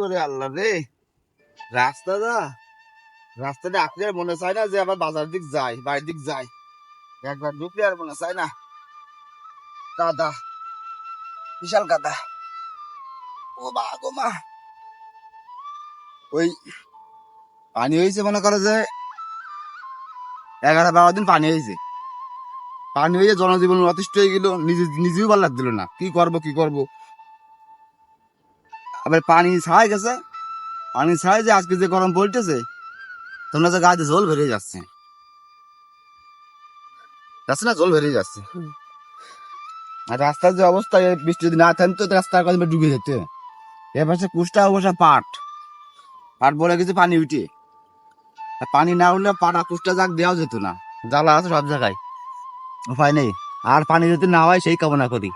ওরে আল্লাহ রে, রাস্তাটা রাস্তাটা আপনি আর মনে চায় না যে আবার বাজার দিক যাই, বাড়ির দিক যাই। একবার ঢুকলে আর মনে চায় না। কাদা, বিশাল কাদা। ও মা গো মা, ওই পানি হয়েছে মনে করে যে 11-12 দিন পানি হয়েছে। পানি হয়ে জনজীবন অতিষ্ঠ হয়ে গেল, নিজেও ভালো লাগছিল না, কি করব। আবার পানি ছাড়াই গেছে, পানি ছাড়াই যে আজকে যে গরম পড়তেছে, তোমরা যে গায়ে জল বেরিয়ে যাচ্ছে, যাচ্ছে না, জল বেরিয়ে যাচ্ছে। আর রাস্তার যে অবস্থা, এই বৃষ্টি যদি না থামতো তো রাস্তার কাছে ডুবে যেত। এ পাশে কুষ্টা, ও পাশে পাট বলে কিছু পানি উঠে, আর পানি না উঠলে পাটা কুষ্টা যাক দেওয়াও যেত না। জ্বালা আছে সব জায়গায়, উপায় নেই। আর পানি যদি না হয় সেই কামনা করি।